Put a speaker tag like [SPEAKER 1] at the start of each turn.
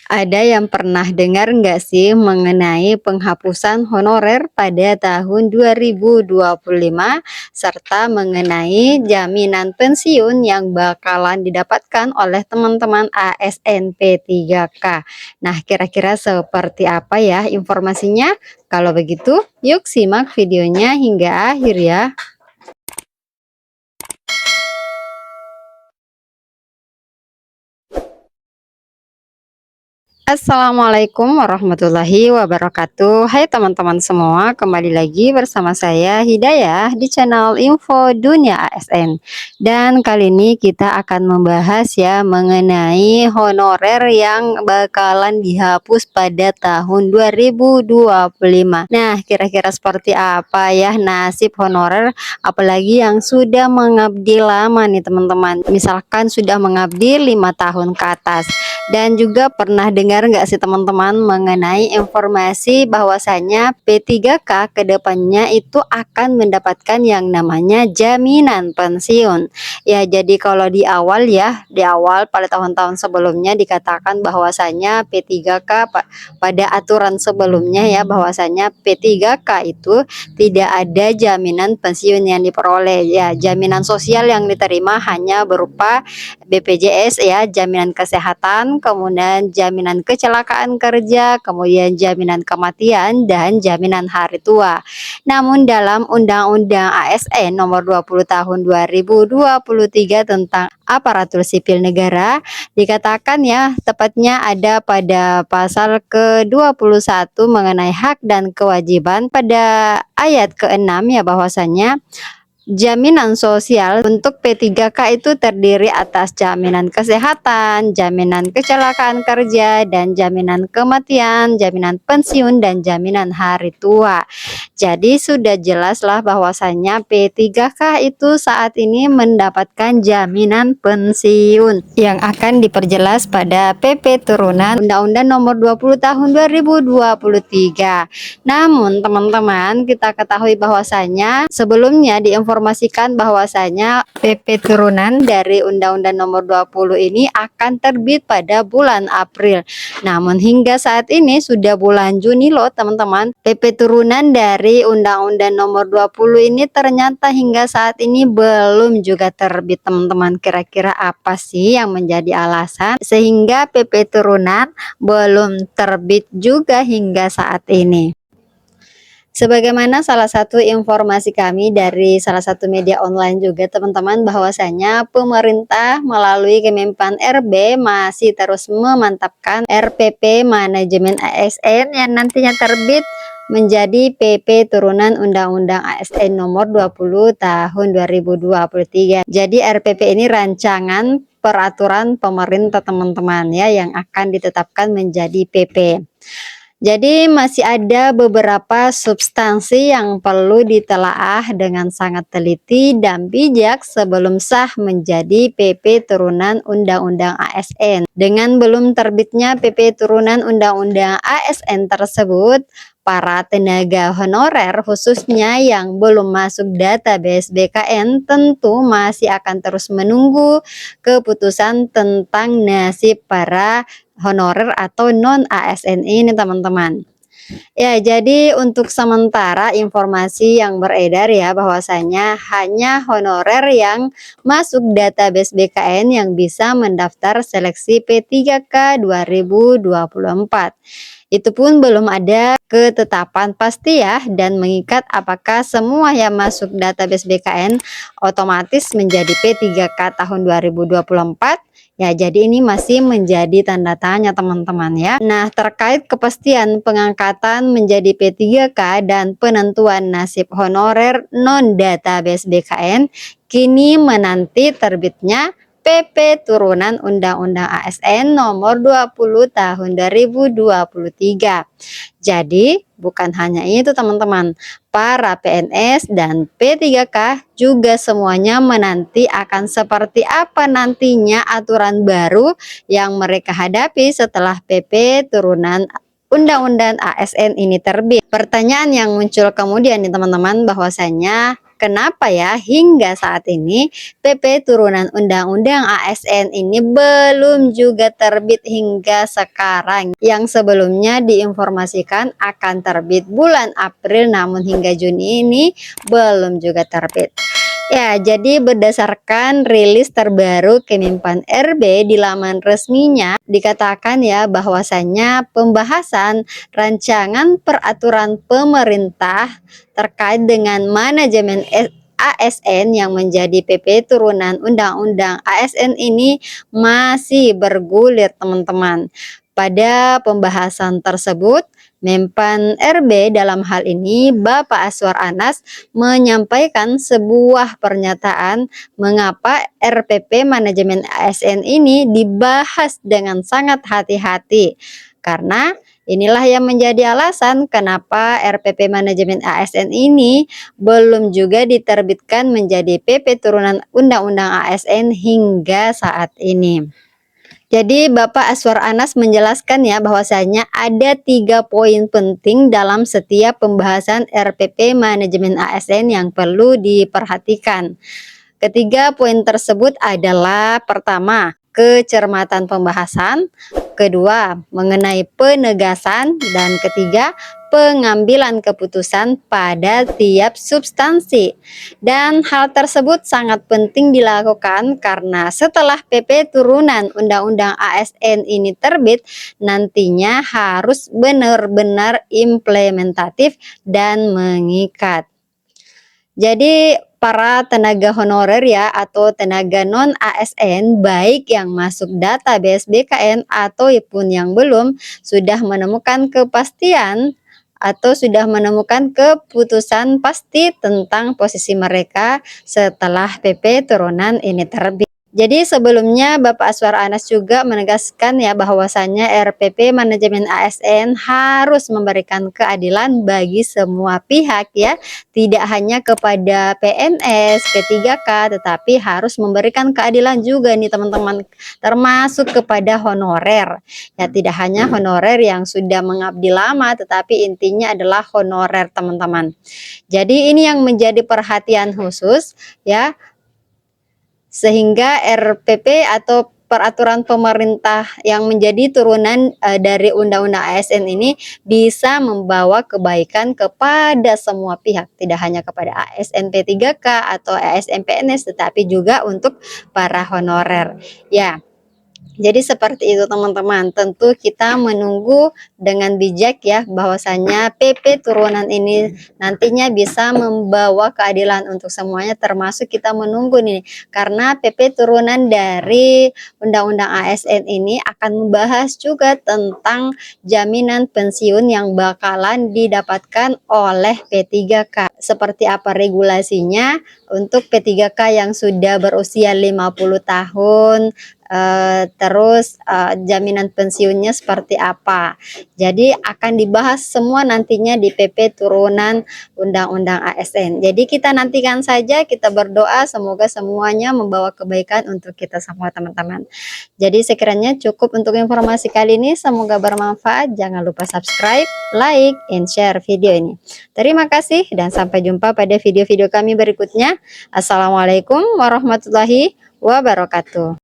[SPEAKER 1] Ada yang pernah dengar nggak sih mengenai penghapusan honorer pada tahun 2025 serta mengenai jaminan pensiun yang bakalan didapatkan oleh teman-teman ASN P3K. Nah, kira-kira seperti apa ya informasinya? Kalau begitu, yuk simak videonya hingga akhir ya. Assalamualaikum warahmatullahi wabarakatuh. Hai teman-teman semua, kembali lagi bersama saya Hidayah di channel Info Dunia ASN. Dan kali ini kita akan membahas ya mengenai honorer yang bakalan dihapus pada tahun 2025. Nah, kira-kira seperti apa ya nasib honorer apalagi yang sudah mengabdi lama nih teman-teman. Misalkan sudah mengabdi 5 tahun ke atas. Dan juga pernah dengar nggak sih teman-teman mengenai informasi bahwasanya P3K kedepannya itu akan mendapatkan yang namanya jaminan pensiun. Ya, jadi kalau di awal ya, di awal pada tahun-tahun sebelumnya dikatakan bahwasanya P3K pada aturan sebelumnya ya bahwasanya P3K itu tidak ada jaminan pensiun yang diperoleh. Ya, jaminan sosial yang diterima hanya berupa BPJS ya, jaminan kesehatan, kemudian jaminan kecelakaan kerja, kemudian jaminan kematian dan jaminan hari tua. Namun dalam Undang-Undang ASN nomor 20 tahun 2023 tentang aparatur sipil negara dikatakan ya tepatnya ada pada pasal ke-21 mengenai hak dan kewajiban pada ayat ke-6 ya bahwasanya jaminan sosial untuk P3K itu terdiri atas jaminan kesehatan, jaminan kecelakaan kerja, dan jaminan kematian, jaminan pensiun, dan jaminan hari tua. Jadi sudah jelaslah bahwasanya P3K itu saat ini mendapatkan jaminan pensiun yang akan diperjelas pada PP turunan Undang-Undang Nomor 20 Tahun 2023. Namun teman-teman kita ketahui bahwasanya sebelumnya diinformasikan bahwasanya PP turunan dari Undang-Undang Nomor 20 ini akan terbit pada bulan April. Namun hingga saat ini sudah bulan Juni loh teman-teman. PP turunan dari Undang-Undang Nomor 20 ini ternyata hingga saat ini belum juga terbit teman-teman. Kira-kira apa sih yang menjadi alasan sehingga PP turunan belum terbit juga hingga saat ini? Sebagaimana salah satu informasi kami dari salah satu media online juga teman-teman bahwasanya pemerintah melalui Kemenpan RB masih terus memantapkan RPP manajemen ASN yang nantinya terbit menjadi PP turunan Undang-Undang ASN nomor 20 tahun 2023. Jadi RPP ini rancangan peraturan pemerintah teman-teman ya yang akan ditetapkan menjadi PP. Jadi masih ada beberapa substansi yang perlu ditelaah dengan sangat teliti dan bijak sebelum sah menjadi PP turunan Undang-Undang ASN. Dengan belum terbitnya PP turunan Undang-Undang ASN tersebut, para tenaga honorer khususnya yang belum masuk database BKN tentu masih akan terus menunggu keputusan tentang nasib para honorer atau non ASN ini teman-teman. Ya, jadi untuk sementara informasi yang beredar ya bahwasanya hanya honorer yang masuk database BKN yang bisa mendaftar seleksi P3K 2024. Itu pun belum ada ketetapan pasti ya dan mengikat apakah semua yang masuk database BKN otomatis menjadi P3K tahun 2024. Ya, jadi ini masih menjadi tanda tanya teman-teman ya. Nah, terkait kepastian pengangkatan menjadi P3K dan penentuan nasib honorer non-database BKN, kini menanti terbitnya PP turunan Undang-Undang ASN nomor 20 tahun 2023. Jadi, bukan hanya itu teman-teman, para PNS dan P3K juga semuanya menanti akan seperti apa nantinya aturan baru yang mereka hadapi setelah PP turunan Undang-Undang ASN ini terbit. Pertanyaan yang muncul kemudian nih teman-teman bahwasanya Kenapa ya hingga saat ini PP turunan Undang-Undang ASN ini belum juga terbit hingga sekarang, yang sebelumnya diinformasikan akan terbit bulan April namun hingga Juni ini belum juga terbit. Ya, jadi berdasarkan rilis terbaru Kemenpan RB di laman resminya dikatakan ya bahwasanya pembahasan rancangan peraturan pemerintah terkait dengan manajemen ASN yang menjadi PP turunan Undang-Undang ASN ini masih bergulir teman-teman. Pada pembahasan tersebut, Menpan RB dalam hal ini Bapak Aswar Anas menyampaikan sebuah pernyataan mengapa RPP manajemen ASN ini dibahas dengan sangat hati-hati, karena inilah yang menjadi alasan kenapa RPP manajemen ASN ini belum juga diterbitkan menjadi PP turunan Undang-Undang ASN hingga saat ini. Jadi Bapak Aswar Anas menjelaskan ya bahwasanya ada 3 poin penting dalam setiap pembahasan RPP manajemen ASN yang perlu diperhatikan. Ketiga poin tersebut adalah: pertama, kecermatan pembahasan; kedua, mengenai penegasan; dan ketiga, pengambilan keputusan pada tiap substansi. Dan hal tersebut sangat penting dilakukan karena setelah PP turunan Undang-Undang ASN ini terbit, nantinya harus benar-benar implementatif dan mengikat. Jadi para tenaga honorer ya atau tenaga non ASN baik yang masuk database BKN ataupun yang belum sudah menemukan kepastian atau sudah menemukan keputusan pasti tentang posisi mereka setelah PP turunan ini terbit. Jadi sebelumnya Bapak Aswar Anas juga menegaskan ya bahwasannya RPP manajemen ASN harus memberikan keadilan bagi semua pihak ya, tidak hanya kepada PNS, P3K, tetapi harus memberikan keadilan juga nih teman-teman, termasuk kepada honorer. Ya, tidak hanya honorer yang sudah mengabdi lama, tetapi intinya adalah honorer teman-teman. Jadi ini yang menjadi perhatian khusus ya, sehingga RPP atau peraturan pemerintah yang menjadi turunan dari Undang-Undang ASN ini bisa membawa kebaikan kepada semua pihak, tidak hanya kepada ASN P3K atau ASN PNS, tetapi juga untuk para honorer. Ya, jadi seperti itu teman-teman, tentu kita menunggu dengan bijak ya bahwasanya PP turunan ini nantinya bisa membawa keadilan untuk semuanya, termasuk kita menunggu nih karena PP turunan dari Undang-Undang ASN ini akan membahas juga tentang jaminan pensiun yang bakalan didapatkan oleh P3K. Seperti apa regulasinya untuk P3K yang sudah berusia 50 tahun, terus jaminan pensiunnya seperti apa. Jadi akan dibahas semua nantinya di PP turunan Undang-Undang ASN. Jadi kita nantikan saja, kita berdoa semoga semuanya membawa kebaikan untuk kita semua teman-teman. Jadi sekiranya cukup untuk informasi kali ini, semoga bermanfaat. Jangan lupa subscribe, like, and share video ini. Terima kasih dan sampai jumpa pada video-video kami berikutnya. Assalamualaikum warahmatullahi wabarakatuh.